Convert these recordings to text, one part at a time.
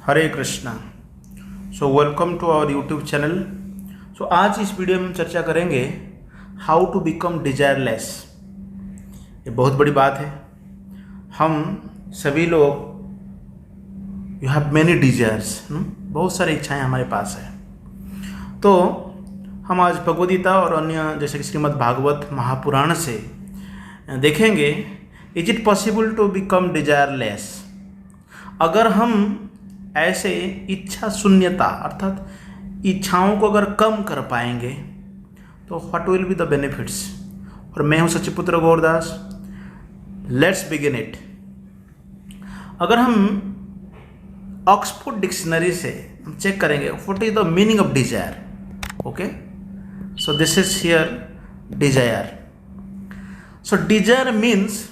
Hare Krishna. Welcome to our YouTube channel. आज इस video में हम चर्चा करेंगे हाउ टू बिकम डिजायरलेस। ये बहुत बड़ी बात है। हम सभी लोग यू हैव मैनी डिजायर्स, बहुत सारी इच्छाएं हमारे पास है। तो हम आज भगवद गीता और अन्य जैसे कि श्रीमद् भागवत महापुराण से देखेंगे is it possible to become desireless. अगर हम ऐसे इच्छा शून्यता अर्थात इच्छाओं को अगर कम कर पाएंगे तो what will be the benefits. और मैं हूं Sachiputra Gourdas. Let's begin it. अगर हम ऑक्सफोर्ड डिक्शनरी से चेक करेंगे what is the meaning of desire. Okay, so this is here desire. So desire means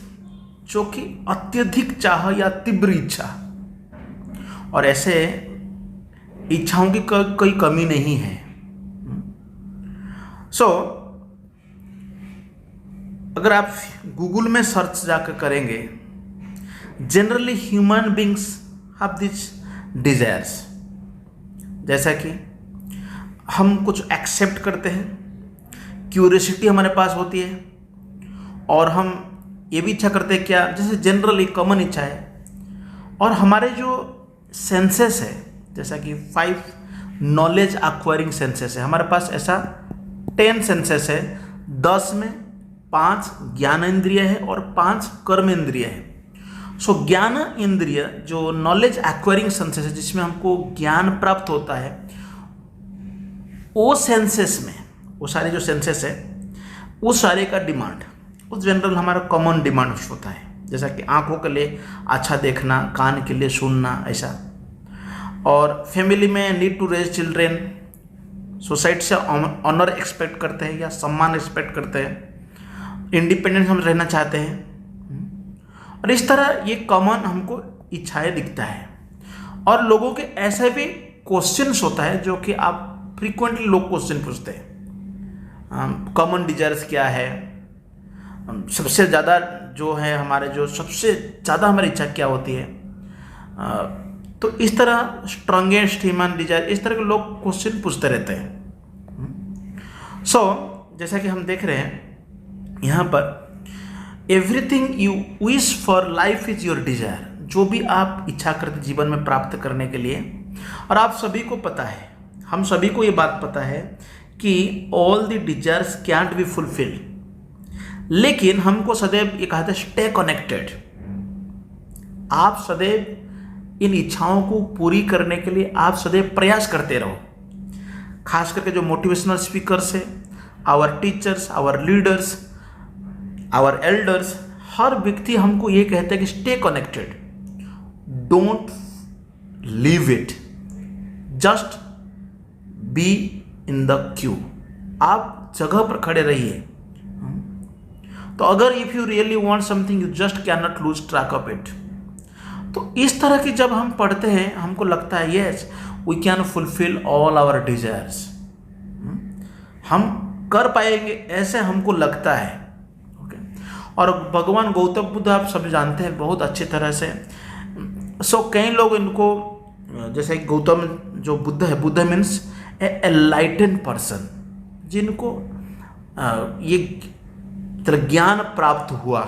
जो कि अत्यधिक चाह या तीव्र इच्छा, और ऐसे इच्छाओं की कोई कमी नहीं है। अगर आप गूगल में सर्च जाकर करेंगे, generally human beings have this desires. जैसा कि हम कुछ एक्सेप्ट करते हैं, क्यूरियोसिटी हमारे पास होती है, और हम ये भी इच्छा करते हैं क्या, जैसे जनरली कॉमन इच्छा है। और हमारे जो सेंसेस है, जैसा कि 5 नॉलेज एक्वायरिंग सेंसेस है, हमारे पास ऐसा 10 सेंसेस है। 10 में 5 ज्ञान इंद्रिय है और 5 कर्म इंद्रिय है। ज्ञान इंद्रिय जो नॉलेज एक्वायरिंग सेंसेस है, जिसमें हमको ज्ञान प्राप्त होता है, वो सेंसेस में वो सारे जो सेंसेस है उस सारे का डिमांड उस जनरल हमारा कॉमन डिमांड होता है। जैसा कि आंखों के लिए अच्छा देखना, कान के लिए सुनना, ऐसा। और फैमिली में need to raise children, society से ऑनर एक्सपेक्ट करते हैं या सम्मान एक्सपेक्ट करते हैं, इंडिपेंडेंस हम रहना चाहते हैं। और इस तरह ये कॉमन हमको इच्छाएं दिखता है। और लोगों के ऐसे भी क्वेश्चंस होता है जो कि आप फ्रीक्वेंटली लोग क्वेश्चन पूछते हैं, कॉमन डिजायर्स क्या है, सबसे ज़्यादा जो है हमारे जो सबसे ज़्यादा हमारी इच्छा क्या होती है। तो इस तरह स्ट्रॉन्गेस्ट ह्यूमन डिजायर, इस तरह के लोग क्वेश्चन पूछते रहते हैं। जैसा कि हम देख रहे हैं यहाँ पर, everything you wish for life is your desire. जो भी आप इच्छा करते जीवन में प्राप्त करने के लिए, और आप सभी को पता है, हम सभी को ये बात पता है कि all the desires cantt be fulfil. लेकिन हमको सदैव ये कहा था स्टे कनेक्टेड। आप सदैव इन इच्छाओं को पूरी करने के लिए आप सदैव प्रयास करते रहो। खास करके जो मोटिवेशनल स्पीकर्स है, our teachers, our leaders, our elders, हर व्यक्ति हमको ये कहते हैं कि stay connected, don't leave it, just be in the queue. आप जगह पर खड़े रहिए। तो अगर if you really want something you just can not lose track of it. तो इस तरह की जब हम पढ़ते हैं हमको लगता है yes we can fulfil all our desires, हम कर पाएंगे, ऐसे हमको लगता है। ओके। और भगवान गौतम बुद्ध आप सब जानते हैं बहुत अच्छी तरह से। कई लोग इनको, जैसे गौतम जो बुद्ध है, बुद्ध मीन्स एनलाइटेंड पर्सन, जिनको ये ज्ञान प्राप्त हुआ।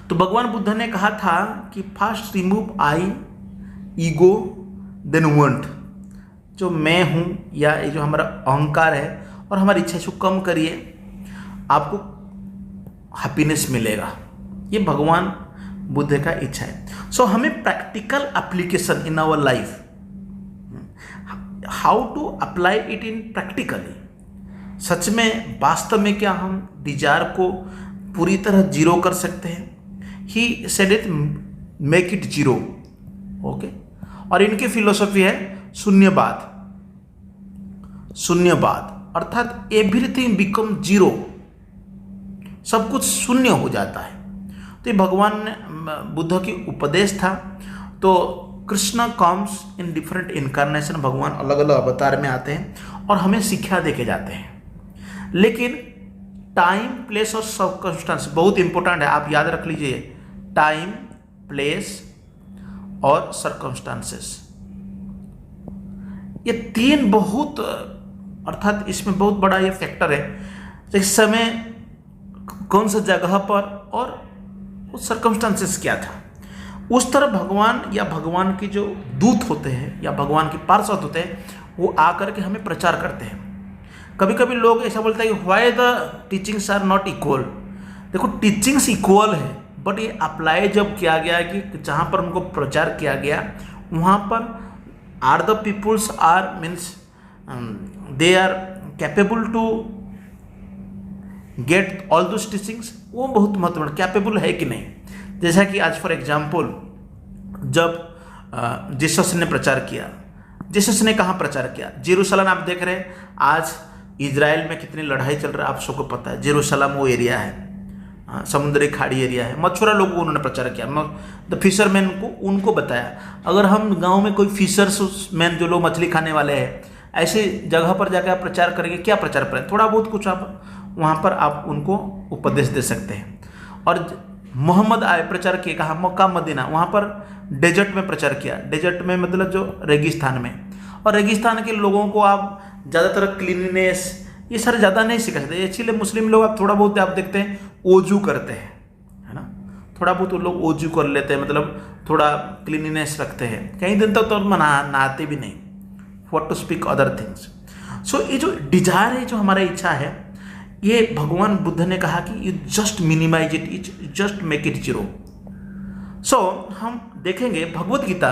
तो भगवान बुद्ध ने कहा था कि फर्स्ट रिमूव आई ईगो देन वांट। जो मैं हूँ या ये जो हमारा अहंकार है और हमारी इच्छा इसको कम करिए, आपको हैप्पीनेस मिलेगा। ये भगवान बुद्ध का इच्छा है। हमें practical application in our life, how to apply it in practically. सच में वास्तव में क्या हम डिजायर को पूरी तरह जीरो कर सकते हैं? He said it make it zero. Okay. और इनकी फिलोसफी है शून्यवाद। शून्यवाद अर्थात एवरीथिंग बिकम जीरो, सब कुछ शून्य हो जाता है। तो ये भगवान बुद्ध की उपदेश था। तो Krishna comes in different incarnation, भगवान अलग अलग अवतार में आते हैं और हमें शिक्षा देके जाते हैं। लेकिन टाइम, प्लेस और सर्कमस्टेंस बहुत इंपॉर्टेंट है, आप याद रख लीजिए। टाइम, प्लेस और सर्कमस्टांसेस, ये तीन बहुत, अर्थात इसमें बहुत बड़ा ये फैक्टर है, इस समय कौन सा जगह पर और उस सर्कमस्टांसेस क्या था। उस तरह भगवान या भगवान के जो दूत होते हैं या भगवान के पार्षद होते हैं वो आकर के हमें प्रचार करते हैं। कभी कभी लोग ऐसा बोलते हैं कि why the teachings are not equal. देखो टीचिंग्स इक्वल है, बट ये अप्लाई जब किया गया कि जहाँ पर उनको प्रचार किया गया वहाँ पर are the peoples are means they are capable to get all those teachings, वो बहुत महत्वपूर्ण, कैपेबल है कि नहीं। जैसा कि आज फॉर एग्जाम्पल जब जीसस ने प्रचार किया, जीसस ने कहाँ प्रचार किया? जेरूशलेम। आप देख रहे हैं आज इजराइल में कितनी लड़ाई चल रहा है, आप सबको पता है। जेरूशलेम वो एरिया है, समुद्री खाड़ी एरिया है, मछुआरा लोगों को उन्होंने प्रचार किया, द फिशरमैन को उनको बताया। अगर हम गांव में कोई फिशर्समैन जो लोग मछली खाने वाले हैं ऐसे जगह पर जाकर आप प्रचार करेंगे, क्या प्रचार करें? थोड़ा बहुत कुछ आप वहाँ पर आप उनको उपदेश दे सकते हैं। और मोहम्मद आए, प्रचार किए कहाँ? मक्का मदीना, वहाँ पर डेजर्ट में प्रचार किया। डेजर्ट में मतलब जो रेगिस्तान में, और रेगिस्तान के लोगों को आप ज़्यादातर क्लीनिनेस ये सारे ज़्यादा नहीं सिखा सकते। इसीलिए मुस्लिम लोग आप थोड़ा बहुत आप देखते हैं ओजू करते हैं, है ना, थोड़ा बहुत वो लोग ओजू कर लेते हैं, मतलब थोड़ा क्लीनिनेस रखते हैं। कई दिन तक तो नहाते भी नहीं, what to speak other things. So ये जो डिजायर है, जो हमारा इच्छा है, ये भगवान बुद्ध ने कहा कि you just minimize it, it just make it zero. So हम देखेंगे भगवत गीता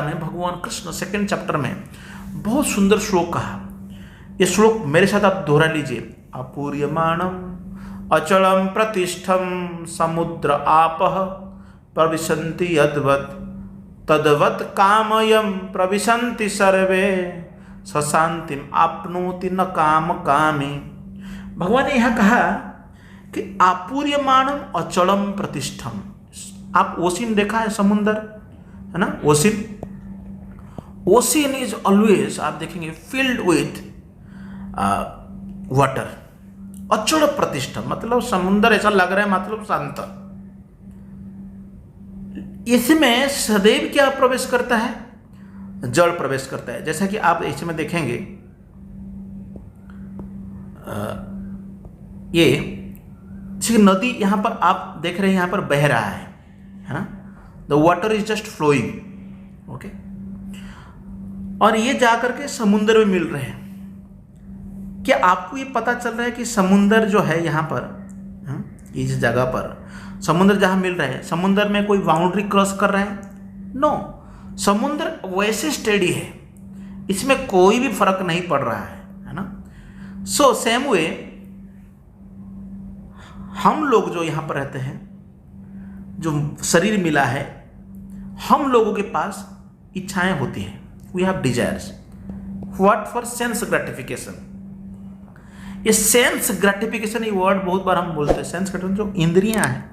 में, भगवान कृष्ण 2nd चैप्टर में बहुत सुंदर श्लोक कहा। ये श्लोक मेरे साथ आप दोहरा लीजिए। अपूर्यमाणम अचलम प्रतिष्ठम समुद्र आपः प्रविशन्ति यद्वत् तद्वत् कामयम प्रविशन्ति सर्वे सशांतिम आपनोति न काम कामी। भगवान ने यहाँ कहा कि आपूर्यमाणम अचलम प्रतिष्ठम। आप ओशिन देखा है, समुंदर है ना, ओशिन। ओशिन इज ऑलवेज, आप देखेंगे, फिल्ड विथ वाटर। अचल प्रतिष्ठा मतलब समुंदर ऐसा लग रहा है मतलब शांत। इसमें सदैव क्या प्रवेश करता है? जल प्रवेश करता है। जैसा कि आप इसमें देखेंगे, ये नदी यहां पर आप देख रहे हैं, यहां पर बह रहा है ना, the water is just flowing, okay. और ये जाकर के समुद्र में मिल रहे हैं। क्या आपको ये पता चल रहा है कि समुद्र जो है यहाँ पर, इस जगह पर समुद्र जहाँ मिल रहा है, समुद्र में कोई बाउंड्री क्रॉस कर रहा है? नो, समुद्र वैसे स्टेडी है, इसमें कोई भी फर्क नहीं पड़ रहा है ना। सो सेम वे हम लोग जो यहाँ पर रहते हैं, जो शरीर मिला है, हम लोगों के पास इच्छाएं होती हैं। We have desires. What? For sense gratification. ये सेंस ग्रेटिफिकेशन, ये वर्ड बहुत बार हम बोलते हैं। सेंस ग्रेटिफिकेशन जो इंद्रियां हैं,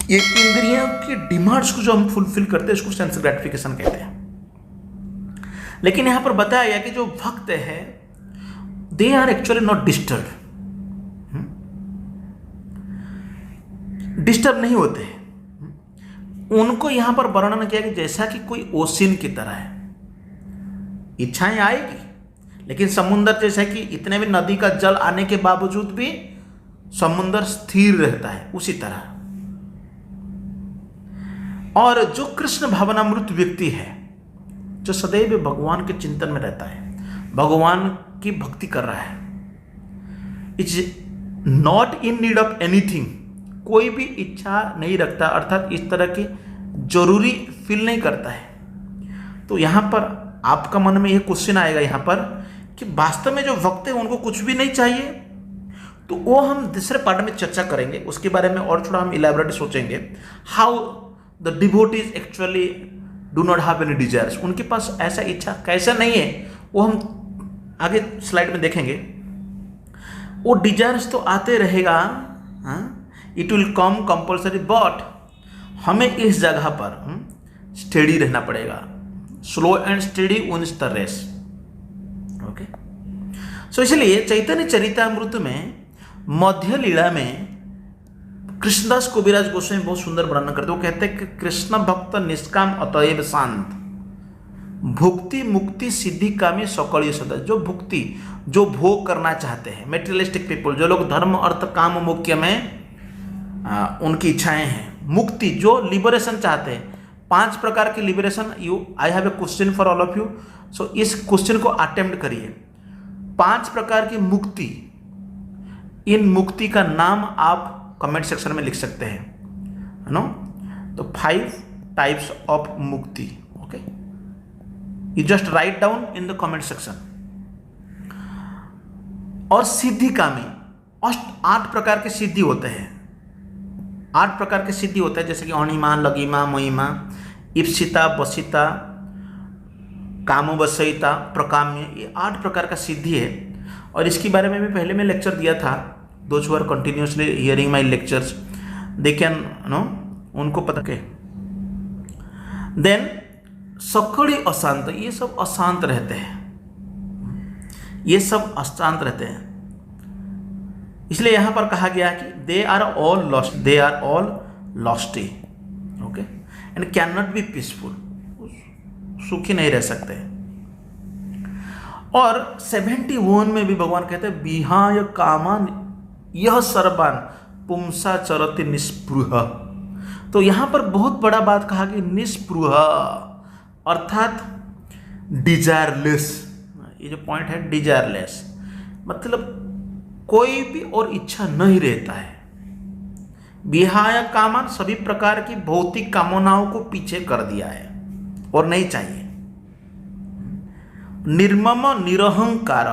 ये इंद्रियों की डिमांड्स को जो हम फुलफिल करते हैं, इसको सेंस ग्रेटिफिकेशन कहते हैं। लेकिन यहां पर बताया गया कि जो भक्त है, they are actually not disturb, disturb नहीं होते। उनको यहां पर वर्णन किया कि जैसा कि कोई ओशिन की तरह है। इच्छाएं आएगी, लेकिन समुद्र जैसा कि इतने भी नदी का जल आने के बावजूद भी समुद्र स्थिर रहता है, उसी तरह। और जो कृष्ण भावनामृत व्यक्ति है, जो सदैव भगवान के चिंतन में रहता है, भगवान की भक्ति कर रहा है, is not in need of anything, कोई भी इच्छा नहीं रखता, अर्थात इस तरह की जरूरी फील नहीं करता है। तो यहां पर आपका मन में यह क्वेश्चन आएगा यहाँ पर कि वास्तव में जो भक्त है उनको कुछ भी नहीं चाहिए। तो वो हम दूसरे पार्ट में चर्चा करेंगे, उसके बारे में और थोड़ा हम इलैबोरेट सोचेंगे। How the devotees actually do not have any desires, उनके पास ऐसा इच्छा कैसा नहीं है, वो हम आगे स्लाइड में देखेंगे। वो डिजायर्स तो आते रहेगा, it will come compulsory, but हमें इस जगह पर स्टेडी रहना पड़ेगा। Slow and steady wins the race, okay. So इसलिए चैतन्य चरितामृत में मध्य लीला में कृष्णदास कविराज गोस्वामी बहुत सुंदर वर्णन करते। वो कहते हैं कि कृष्ण भक्त निष्काम अतएव शांत। भुक्ति मुक्ति सिद्धि कामी सकल सदा, जो भुक्ति जो भोग करना चाहते हैं, मेटेरियलिस्टिक पीपल, जो लोग धर्म अर्थ काम मोक्ष में उनकी इच्छाएं हैं। मुक्ति जो लिबरेशन चाहते हैं, 5 प्रकार की liberation. I have a question for all of you, so इस क्वेश्चन को अटेम्प्ट करिए। 5 प्रकार की मुक्ति, इन मुक्ति का नाम आप कमेंट सेक्शन में लिख सकते हैं, है ना। तो 5 टाइप्स ऑफ मुक्ति, okay, you just write down in the comment section. और सिद्धि कामी 8 प्रकार के सिद्धि होते हैं, 8 प्रकार के सिद्धि होते हैं, जैसे कि अणिमा, लगिमा, महिमा, इप्सिता, बसिता, कामोवशयिता, प्रकाम्य, ये 8 प्रकार का सिद्धि है। और इसके बारे में भी पहले मैं लेक्चर दिया था। Those who are continuously hearing my lectures, they can know, उनको पता के। देन सकड़ी अशांत, ये सब अशांत रहते हैं, ये सब अशांत रहते हैं, इसलिए यहां पर कहा गया कि they are all lost, they are all lost, okay, and can not be peaceful, सुखी नहीं रह सकते। और 71 में भी भगवान कहते हैं विहाय कामान यह सर्वान पुंसा चरति निस्पृह। तो यहां पर बहुत बड़ा बात कहा कि निस्पृह अर्थात डिजायरलेस, ये जो पॉइंट है डिजायरलेस, मतलब कोई भी और इच्छा नहीं रहता है। विहाय कामान सभी प्रकार की भौतिक कामनाओं को पीछे कर दिया है और नहीं चाहिए। निर्मम निरहंकार,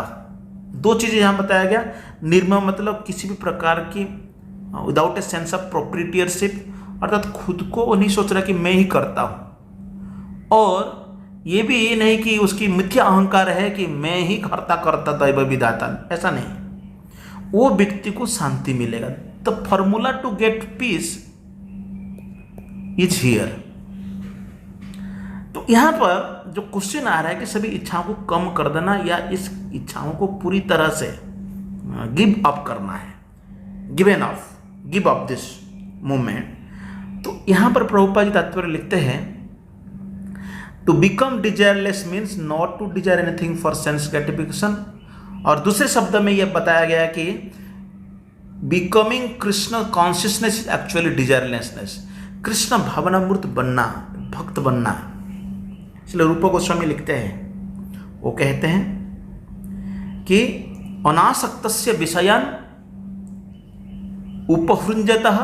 2 चीजें यहां बताया गया। निर्मम मतलब किसी भी प्रकार की विदाउट ए सेंस ऑफ प्रोप्रिएटरशिप, अर्थात खुद को नहीं सोच रहा कि मैं ही करता हूं, और ये भी ये नहीं कि उसकी मिथ्या अहंकार है कि मैं ही करता दैव विधाता, ऐसा नहीं। वो व्यक्ति को शांति मिलेगा। The formula to get peace is here. तो यहां पर जो क्वेश्चन आ रहा है कि सभी इच्छाओं को कम कर देना या इस इच्छाओं को पूरी तरह से गिव अप करना है, गिव अप दिस मूवमेंट। तो यहां पर प्रभुपाद जी तात्पर्य लिखते हैं, to become desireless means not to desire anything for sense gratification. और दूसरे शब्द में यह बताया गया कि becoming Krishna consciousness is actually desirelessness, Krishna भावनामूर्त बनना, भक्त बनना। इसलिए रूप गोस्वामी लिखते हैं, वो कहते हैं कि अनासक्तस्य विषयान उपहृंजतः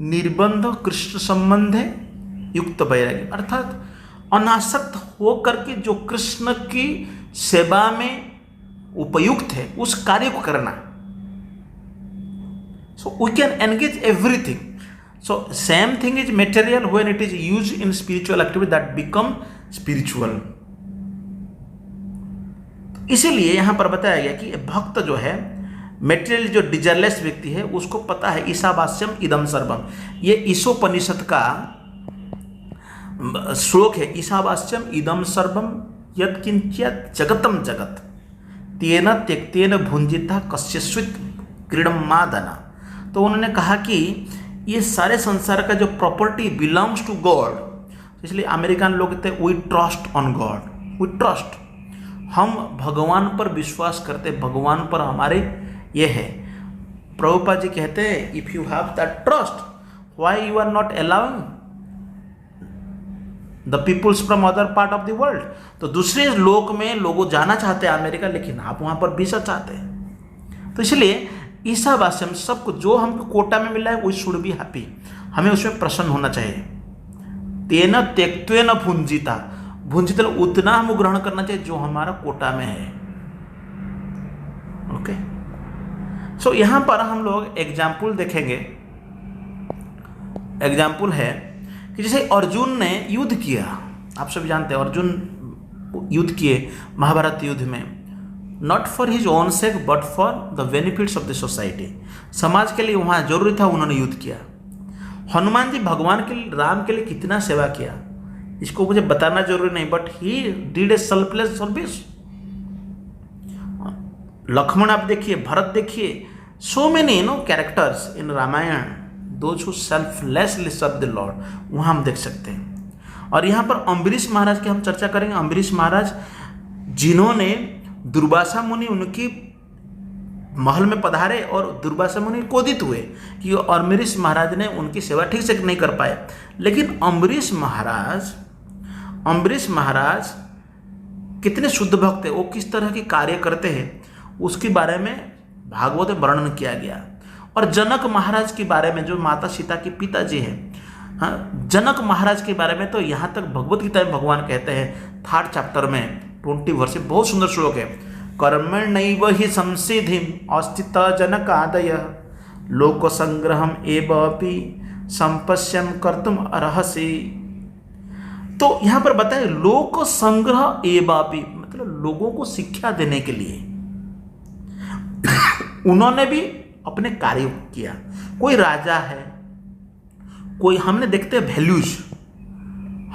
निर्बंध कृष्ण संबंधे युक्त वैराग्य, अर्थात अनासक्त होकर के जो कृष्ण की सेवा में उपयुक्त है उस कार्य को करना। So we can engage everything. So same thing is material when it is use in spiritual activity that become spiritual. इसीलिए यहां पर बताया गया कि भक्त जो है, मेटेरियल जो डिजायरलेस व्यक्ति है, उसको पता है ईशावास्यम इदम सर्वम, ये ईशोपनिषद का श्लोक है। ईशावास्यम इदम सर्वम यत्किंचित जगतम जगत तेन त्यक्तेन भुंजिता कस्यस्वित क्रीडमादना। तो उन्होंने कहा कि ये सारे संसार का जो प्रॉपर्टी बिलोंग्स टू गॉड, इसलिए अमेरिकन लोग कहते हैं we trust on God, we trust, हम भगवान पर विश्वास करते, भगवान पर हमारे ये है। प्रभुपाद जी कहते हैं if you have that trust, why you are not allowing the peoples from other part of the world. तो दूसरे लोक में लोग जाना चाहते हैं अमेरिका, लेकिन आप वहां पर वीसा चाहते हैं। तो इसलिए ईशावास्यम, सबको जो हमको कोटा में मिला है वी शुड बी हैप्पी, हमें उसमें प्रसन्न होना चाहिए। तेन त्यक्त्वेन भुंजिता, भुंजित उतना हम ग्रहण करना चाहिए जो हमारा कोटा में है। ओके, सो यहां पर हम लोग एग्जाम्पल देखेंगे। एग्जाम्पल है कि जैसे अर्जुन ने युद्ध किया, आप सब जानते हैं अर्जुन युद्ध किए महाभारत युद्ध में, not for his own sec but for the benefits of the society, समाज के लिए वहां जरूरी था, उन्होंने युद्ध किया। हनुमान जी भगवान के लिए, राम के लिए कितना सेवा किया, इसको मुझे बताना जरूरी नहीं, but he did a selfless service. Lakshman आप देखिए, भरत देखिए, so many characters in Ramayana, those who selflessly serve the lord, वहां हम देख सकते हैं। और यहाँ पर अम्बरीश महाराज की हम चर्चा करेंगे। अम्बरीश महाराज जिन्होंने दुर्वासा मुनि उनकी महल में पधारे और दुर्वासा मुनि क्रोधित हुए कि अम्बरीश महाराज ने उनकी सेवा ठीक से नहीं कर पाए। लेकिन अम्बरीश महाराज कितने शुद्ध भक्त है, वो किस तरह के कार्य करते हैं, उसके बारे में भागवत में वर्णन किया गया। और जनक महाराज के बारे में, जो माता सीता के पिताजी हैं, हाँ, जनक महाराज के बारे में तो यहाँ तक भगवत गीता में भगवान कहते हैं 3rd चैप्टर में 20 वर्ष, बहुत सुंदर श्लोक है। कर्मण्यैव हि संसिद्धिम् अस्थित जनकादयः लोक संग्रहम एवपि संपश्यम कर्तुम अर्हसि। तो यहाँ पर बताए लोक संग्रह एवपि, मतलब लोगों को शिक्षा देने के लिए उन्होंने भी अपने कार्य किया। कोई राजा है, कोई हमने देखते हैं वैल्यूज,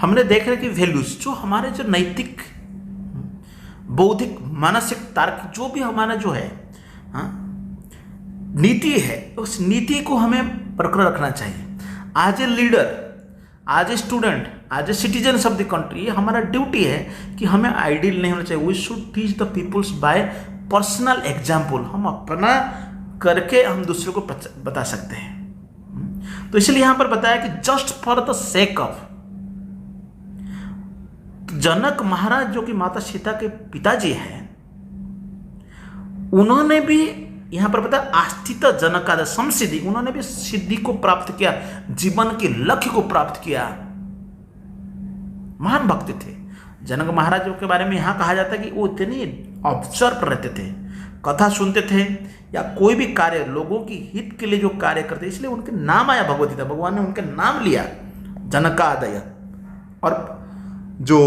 हमने देख रहे कि वैल्यूज जो हमारे जो नैतिक बौद्धिक मानसिक तार्किक जो भी हमारा जो है नीति है, उस नीति को हमें बरकरार रखना चाहिए। As a leader, as a student, as a citizen of the country, ये हमारा ड्यूटी है कि हमें आइडियल नहीं होना चाहिए। We should teach the peoples by personal example. हम अपना करके हम दूसरों को बता सकते हैं। तो इसलिए यहां पर बताया कि just for the sake of, Janak Maharaj जो कि माता सीता के पिताजी हैं, उन्होंने भी यहां पर बताया आस्थित जनकाद समसिद्धि, उन्होंने भी सिद्धि को प्राप्त किया, जीवन के लक्ष्य को प्राप्त किया। महान भक्त थे जनक महाराज के बारे में। यहां कहा जाता है कि वो इतने ऑब्जर्व रहते थे, कथा सुनते थे या कोई भी कार्य लोगों की हित के लिए जो कार्य करते, इसलिए उनके नाम आया भगवत गीता, भगवान ने उनके नाम लिया जनकादय। और जो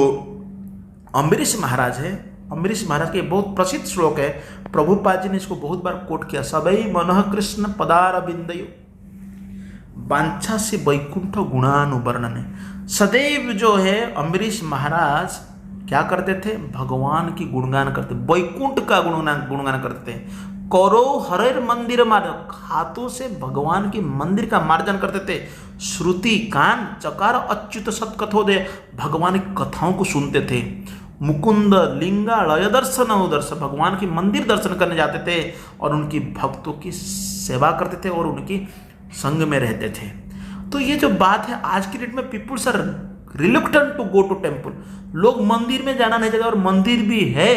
अम्बरीश महाराज है, अम्बरीश महाराज के बहुत प्रसिद्ध श्लोक है, प्रभुपाद जी ने इसको बहुत बार कोट किया। सबई मनः कृष्ण पदारविंदयो वांछा से वैकुंठ गुणानुवर्णने। सदैव जो है अम्बरीश महाराज क्या करते थे, भगवान की गुणगान करते, वैकुंठ का गुणगान करते थे। कौरो हरेर मंदिर मार्ग, हाथों से भगवान के मंदिर का मार्जन करते थे। श्रुति कान चकार अच्युत सत्कथो दे, भगवान की कथाओं को सुनते थे। मुकुंद लिंगा लय दर्शन उदर्श, भगवान की मंदिर दर्शन करने जाते थे और उनकी भक्तों की सेवा करते थे और उनकी संग में रहते थे। तो ये जो बात है आज की डेट में, peoples are reluctant to go to temple, लोग मंदिर में जाना नहीं चाहते, और मंदिर भी है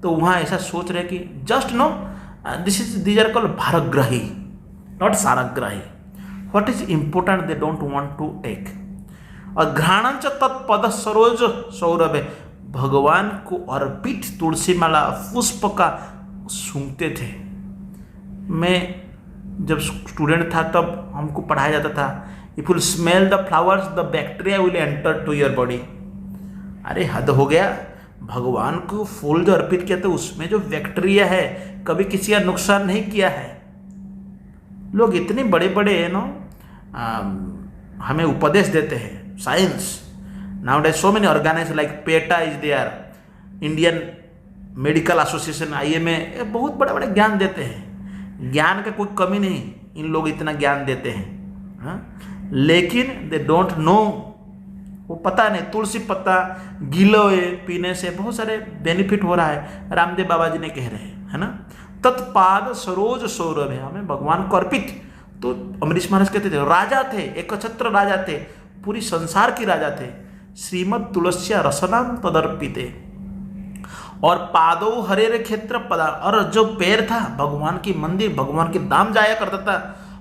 तो वहाँ ऐसा सोच रहे कि just know these are called भारग्राही नॉट साराग्राही। What is important they don't want to take. और घ्राणंच तत्पद सरोज सौरभ, भगवान को अर्पित तुलसी माला पुष्प का सूंघते थे। मैं जब स्टूडेंट था तब हमको पढ़ाया जाता था, if you smell the flowers the bacteria will enter to your body. अरे हद हो गया, भगवान को फूल जो अर्पित किया था उसमें जो बैक्टीरिया है कभी किसी का नुकसान नहीं किया है। लोग इतने बड़े बड़े हमें उपदेश देते हैं। Science nowadays so many organisation like PETA is there, Indian Medical Association, IMA, बहुत बड़े बड़े ज्ञान देते हैं। ज्ञान का कोई कमी नहीं, इन लोग इतना ज्ञान देते हैं लेकिन दे डोंट नो, वो पता नहीं तुलसी पत्ता गिलोय पीने से बहुत सारे बेनिफिट हो रहा है। रामदेव बाबा जी ने कह रहे हैं, है ना, तत्पाद सरोज सौरभ है, हमें भगवान को अर्पित। तो अम्बरीश महाराज कहते थे, राजा थे, एकछत्र राजा थे, पूरी संसार के राजा थे। श्रीमद तुलस्या रसनाम तदर्पिते, और पादो हरेर क्षेत्र पदा, और जो पैर था भगवान की मंदिर, भगवान के दाम जाया करता था,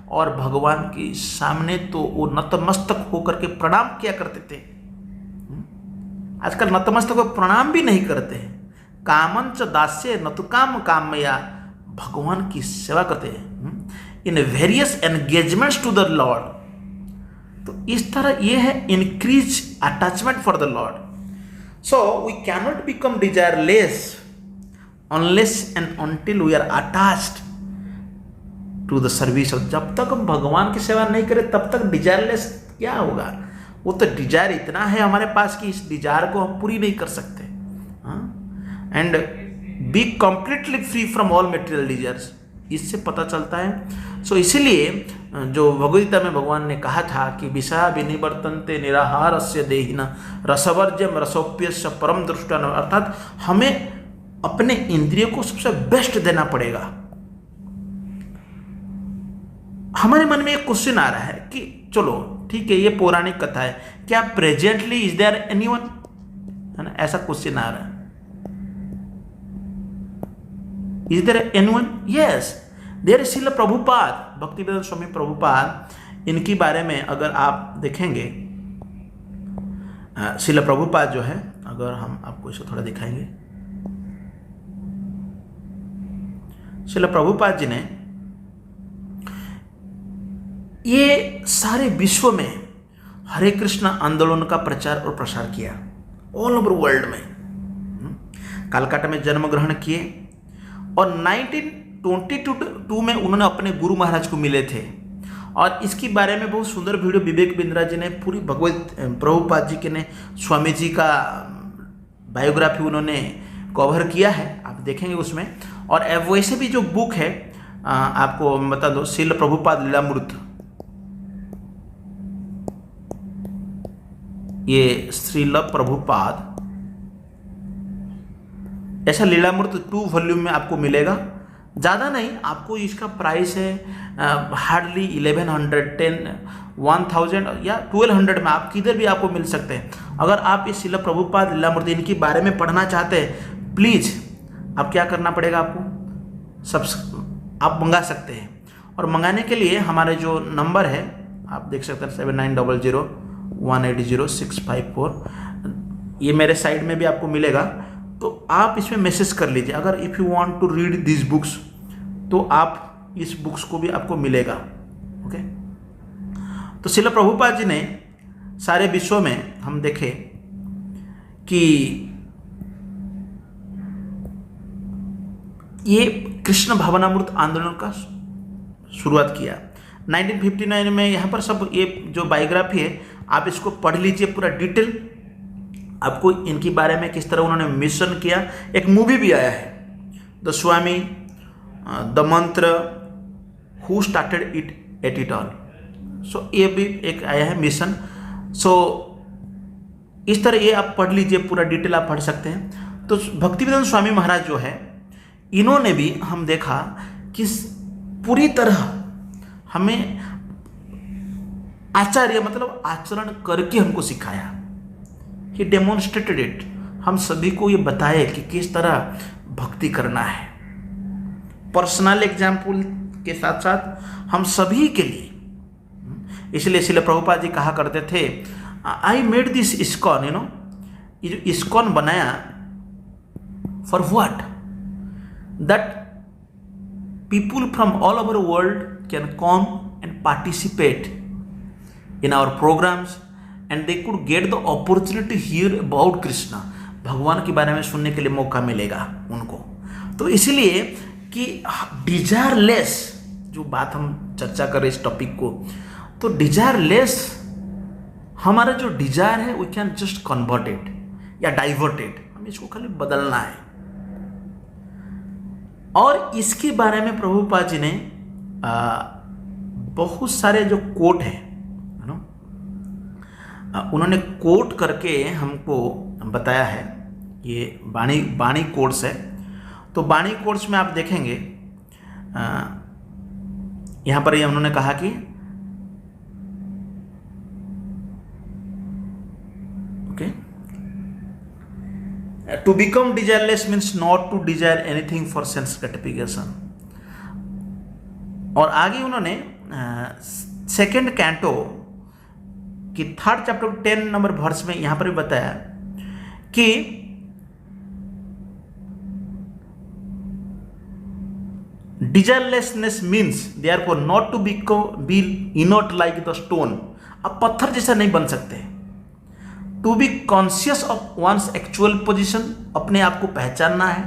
और भगवान के सामने तो वो नतमस्तक होकर के प्रणाम किया करते थे। आजकल नतमस्तक को प्रणाम भी नहीं करते हैं। कामंच दास्य न तो काम कामया, भगवान की सेवा करते हैं in various engagements to the lord. तो इस तरह ये है increase attachment for the lord. So we cannot become desireless unless and until we are attached to the service. जब तक हम भगवान की सेवा नहीं करें तब तक डिजायरलेस क्या होगा। वो तो डिजायर इतना है हमारे पास कि इस डिजायर को हम पूरी नहीं कर सकते। And be completely free from all material desires, इससे पता चलता है। सो इसीलिए जो भगवद्गीता में भगवान ने कहा था कि विषया विनिवर्तन्ते निराहारस्य देहिनः रसवर्ज्यम रसोप्यस्य परम दृष्टान, अर्थात हमें अपने इंद्रियों को सबसे बेस्ट देना पड़ेगा। हमारे मन में एक क्वेश्चन आ रहा है कि चलो ठीक है, ये पौराणिक कथा है, क्या प्रेजेंटली इज देयर एनीवन, है ना, ऐसा क्वेश्चन आ रहा है। Is there anyone? Yes, there is Srila Prabhupada, Bhaktivedanta Swami Prabhupada. इनके बारे में अगर आप देखेंगे, श्रील प्रभुपाद जो है, अगर हम आपको इसको थोड़ा दिखाएंगे, श्रील प्रभुपाद जी ने ये सारे विश्व में हरे कृष्ण आंदोलन का प्रचार और प्रसार किया, ऑल ओवर वर्ल्ड में। कलकत्ता में जन्म ग्रहण किए और 1922 में उन्होंने अपने गुरु महाराज को मिले थे। और इसके बारे में बहुत सुंदर वीडियो विवेक बिंद्रा जी ने, पूरी भगवत प्रभुपाद जी के ने स्वामी जी का बायोग्राफी उन्होंने कवर किया है, आप देखेंगे उसमें। और वैसे भी जो बुक है, आपको बता दो, श्रील प्रभुपाद लीलामृत, ये श्रील प्रभुपाद, ऐसा लीलामृत 2 वॉल्यूम में आपको मिलेगा। ज़्यादा नहीं, आपको इसका प्राइस है हार्डली 1110, 1000 या 1200 में, आप किधर भी आपको मिल सकते हैं। अगर आप इस श्रील प्रभुपाद लीलामृत इनके बारे में पढ़ना चाहते हैं, प्लीज़ आप क्या करना पड़ेगा, आपको आप मंगा सकते हैं। और मंगाने के लिए हमारे जो नंबर है आप देख सकते हैं 7900180654, ये मेरे साइड में भी आपको मिलेगा, तो आप इसमें मैसेज कर लीजिए। अगर if you want to read this books, तो आप इस बुक्स को भी आपको मिलेगा। ओके, तो श्रील प्रभुपाद जी ने सारे विश्व में हम देखें कि ये कृष्ण भावनामृत आंदोलन का शुरुआत किया 1959 में। यहाँ पर सब ये जो बायोग्राफी है आप इसको पढ़ लीजिए, पूरा डिटेल आपको इनके बारे में किस तरह उन्होंने मिशन किया। एक मूवी भी आया है, द स्वामी द मंत्र who started it at it all, so ये भी एक आया है मिशन। सो इस तरह ये आप पढ़ लीजिए, पूरा डिटेल आप पढ़ सकते हैं। तो भक्तिवेदांत स्वामी महाराज जो है, इन्होंने भी हम देखा कि पूरी तरह हमें आचार्य मतलब आचरण करके हमको सिखाया, ही डेमोन्स्ट्रेटेड इट, हम सभी को ये बताए कि किस तरह भक्ति करना है। पर्सनल एग्जाम्पल के साथ साथ हम सभी के लिए। इसलिए श्रील प्रभुपाद जी कहा करते थे, I made this ISKCON, you know, ये जो इस्कॉन बनाया for what, that people from all over the world can come and participate in our programs and they could get the opportunity to hear about Krishna, भगवान के बारे में सुनने के लिए मौका मिलेगा उनको। तो इसलिए कि डिजायरलेस, जो बात हम चर्चा कर रहे इस टॉपिक को, तो डिजायरलेस, हमारा जो डिजायर है we can just convert it या डाइवर्ट इट, हमें इसको खाली बदलना है। और इसके बारे में प्रभुपाद जी ने बहुत सारे जो कोट हैं, उन्होंने कोट करके हमको बताया है। ये बाणी कोर्स है। तो बाणी कोर्स में आप देखेंगे यहाँ पर ये उन्होंने कहा कि okay, to become desireless means not to desire anything for sense gratification। और आगे उन्होंने सेकेंड कैंटो की 3rd चैप्टर 10 नंबर वर्स में यहां पर भी बताया कि desirelessness means therefore not to be inert like the stone, आप पत्थर जैसा नहीं बन सकते। To be conscious of one's actual position, अपने आप को पहचानना है।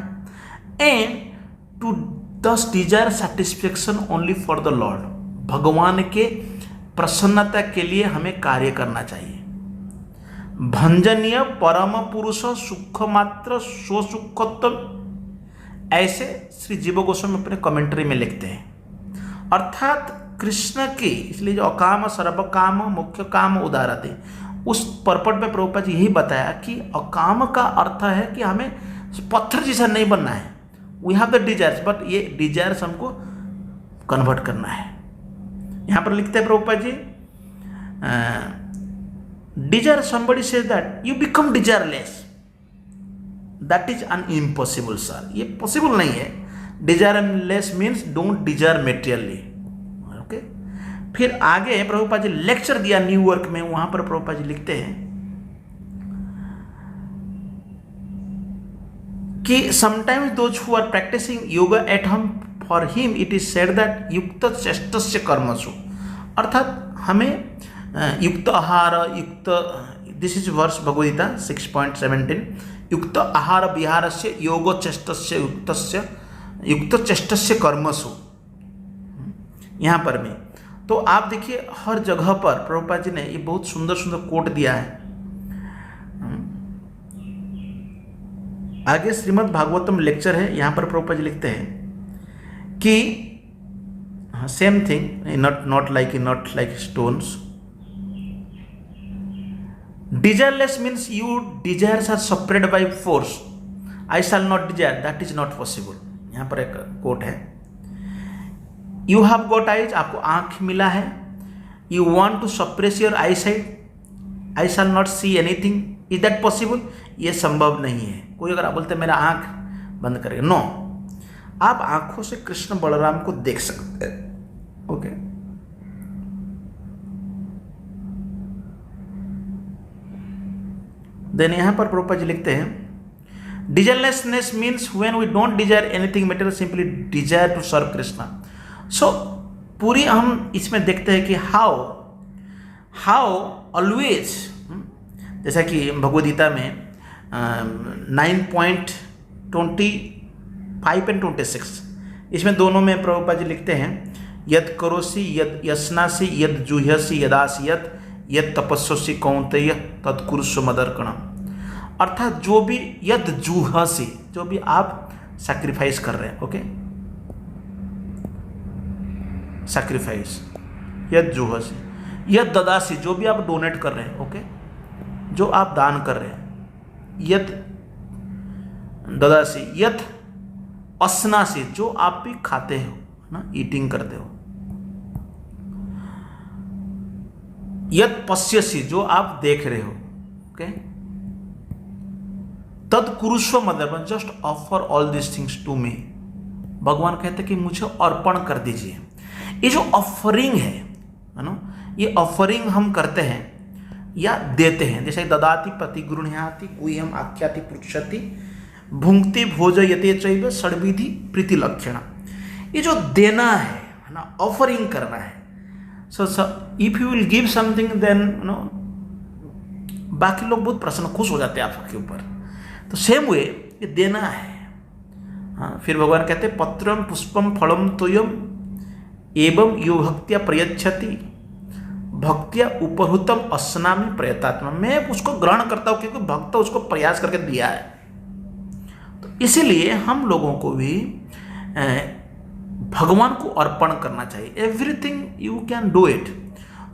And to this desire satisfaction only for the lord, भगवान के प्रसन्नता के लिए हमें कार्य करना चाहिए। भंजनीय परम पुरुष सुख मात्र स्व सुखोत्तम, ऐसे श्री जीव गोस्वामी अपने कमेंट्री में लिखते हैं। अर्थात कृष्ण की, इसलिए जो अकाम सर्व काम मुख्य काम उदारते, उस पर्पट में प्रभुपाद जी यही बताया कि अकाम का अर्थ है कि हमें पत्थर जैसा नहीं बनना है। We have the desires, but ये डिजायर्स हमको कन्वर्ट करना है। यहाँ पर लिखते हैं Prabhupada ji, desire somebody says that you become desireless, that is un impossible sir, ये पॉसिबल नहीं है। Desireless means don't desire materially. Okay, फिर आगे प्रभुपाद जी लेक्चर दिया न्यूयॉर्क में, वहां पर प्रभुपाद जी लिखते हैं कि sometimes those who are practising yoga at home, for him it is said that युक्त चेष्टस्य कर्मसु, अर्थात हमें युक्त आहार युक्त, दिस इज वर्स भगवद्गीता 6.17, युक्त आहार विहारस्य योग चेष्टस्य युक्त चेष्टस्य कर्मसु। यहाँ पर भी तो आप देखिए हर जगह पर प्रभुपाद जी ने ये बहुत सुंदर सुंदर कोट दिया है। आगे श्रीमद् भागवतम लेक्चर है, यहाँ पर प्रभुपाद जी लिखते हैं कि same thing, not like stones, desireless means you desires are separated by force, I shall not desire, that is not possible. यहाँ पर एक कोट है, यू हैव गॉट आइज, आपको आंख मिला है, you want to suppress your eyesight, I shall not see anything, is that possible, ये संभव नहीं है। कोई अगर आप बोलते हैं मेरा आंख बंद करेगा, नो, आप आंखों से कृष्ण बलराम को देख सकते हैं। ओके, देन यहां पर प्रभुपाद जी लिखते हैं desirelessness means when we don't desire anything material, simply desire to serve Krishna. So पूरी हम इसमें देखते हैं कि हाउ ऑलवेज, जैसा कि भगवद्गीता में 9.25 एंड 26, इसमें दोनों में प्रभुपाद जी लिखते हैं यद करोसि यद यस्नासि यद जुह्यसि यदासि यद तपस्वसि कौन्तेय तत्कुरुष्व मदर्पणम्, अर्थात जो भी यद जुह्यसि, जो भी आप सैक्रिफाइस कर रहे हैं, ओके, सैक्रिफाइस, यद जुह्यसि, यद ददासि, जो भी आप डोनेट कर रहे हैं, ओके, जो आप दान कर रहे हैं, यद ददासि, यद अस्नासि, जो आप भी खाते हो ना, ईटिंग करते हो, यद पश्यसि, जो आप देख रहे हो, ओके, तद कुरुष्व मदर्पण, just offer all this things to me. भगवान कहते कि मुझे अर्पण कर दीजिए। ये जो ऑफरिंग है ना, ये ऑफरिंग हम करते हैं या देते हैं, जैसे ददाति पति गृह्णाति गुह्यम आख्याति पृच्छति भुंक्ति भोजयते चैव षड्विधि प्रीति लक्षण। ये जो देना है ना, ऑफरिंग करना है। So if you will give something then no, बाकी लोग बहुत प्रसन्न खुश हो जाते हैं आपके ऊपर। तो सेम वे ये देना है। हाँ, फिर भगवान कहते हैं पत्रम पुष्पम फलम तोयम एवं यो भक्त्या प्रयच्छति भक्त्या उपहृतम अस्नामि प्रयतात्मा, मैं उसको ग्रहण करता हूँ क्योंकि भक्त उसको प्रयास करके दिया है। तो इसीलिए हम लोगों को भी भगवान को अर्पण करना चाहिए। Everything you can do it.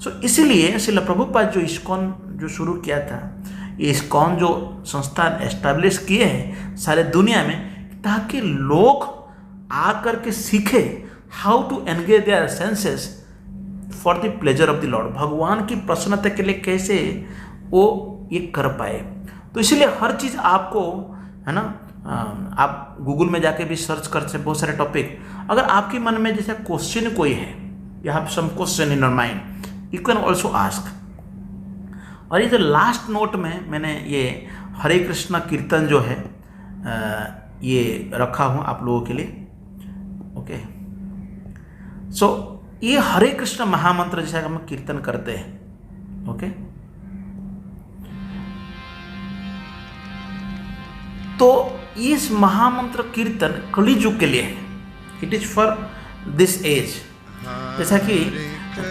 So इसीलिए श्रील प्रभुपाद जो इस्कॉन जो शुरू किया था, ये इस्कॉन जो संस्थान एस्टैब्लिश किए हैं सारे दुनिया में, ताकि लोग आकर के सीखे how to engage their senses for the pleasure of the lord, भगवान की प्रसन्नता के लिए कैसे वो ये कर पाए। तो इसीलिए हर चीज़ आपको है ना, आप गूगल में जाके भी सर्च कर सकते, बहुत सारे टॉपिक। अगर आपके मन में जैसे क्वेश्चन कोई है, you have some question in your mind, you can also ask. और ये जो लास्ट नोट में मैंने ये हरे कृष्णा कीर्तन जो है ये रखा हूँ आप लोगों के लिए। ओके, सो ये हरे कृष्ण महामंत्र जैसा हम कीर्तन करते हैं, ओके, तो इस महामंत्र कीर्तन कलियुग के लिए है। It is for this age. जैसा कि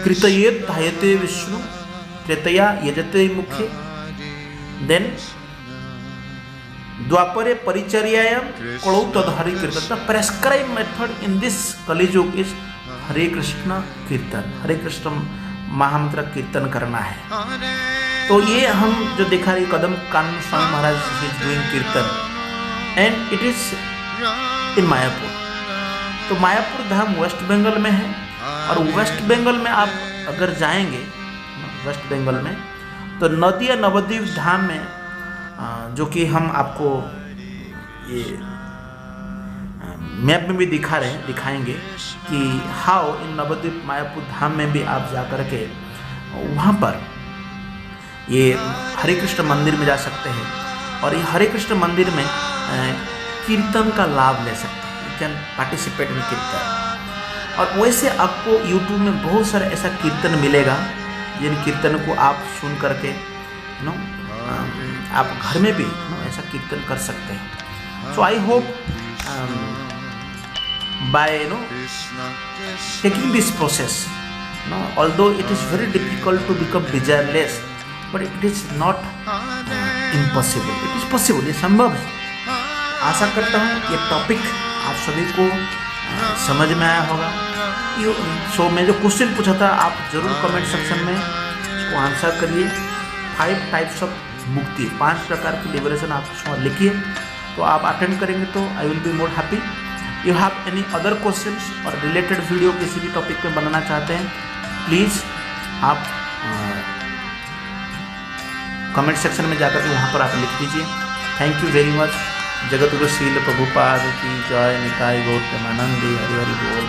कृतयेत धायते विष्णु त्रेतया यजते मुखे, देन द्वापरे परिचर्यायाम कलौ तदहरि कीर्तन। The prescribe method in this Kaliyuga is Hare Krishna kirtan, Hare Krishna महामंत्र कीर्तन करना है। तो ये हम जो देखा रही कदम कानन स्वामी महाराज इज डूइंग कीर्तन and it is in Mayapur. तो मायापुर धाम वेस्ट बंगाल में है और वेस्ट बंगाल में आप अगर जाएंगे वेस्ट बंगाल में तो नदिया नवद्वीप धाम में जो कि हम आपको ये मैप में भी दिखाएंगे कि हाउ इन नवद्वीप मायापुर धाम में भी आप जा कर के वहाँ पर ये हरे कृष्ण मंदिर में जा सकते हैं और ये हरे कृष्ण मंदिर में कीर्तन का लाभ ले सकते हैं। यू कैन पार्टिसिपेट इन कीर्तन। और वैसे आपको यूट्यूब में बहुत सारा ऐसा कीर्तन मिलेगा जिन कीर्तन को आप सुन करके आप घर में भी ऐसा कीर्तन कर सकते हैं। So I hope by taking this process, although it is very difficult to become desireless, but it is not impossible. It is possible, ये संभव है। आशा करता हूँ ये टॉपिक आप सभी को समझ में आया होगा। सो मैं जो क्वेश्चन पूछा था आप जरूर कमेंट सेक्शन में उसको आंसर करिए। 5 टाइप्स ऑफ मुक्ति, 5 प्रकार की लिबरेशन आप उसमें लिखिए, तो आप अटेंड करेंगे तो I will be more happy. You have any other questions और रिलेटेड वीडियो किसी भी टॉपिक पे बनाना चाहते हैं, प्लीज़ आप कमेंट सेक्शन में जाकर के वहाँ पर आप लिख दीजिए। Thank you very much. Jagat Guru Srila Prabhupada की जय। निताई गौर प्रेमानंदी। हरि हरि बोल।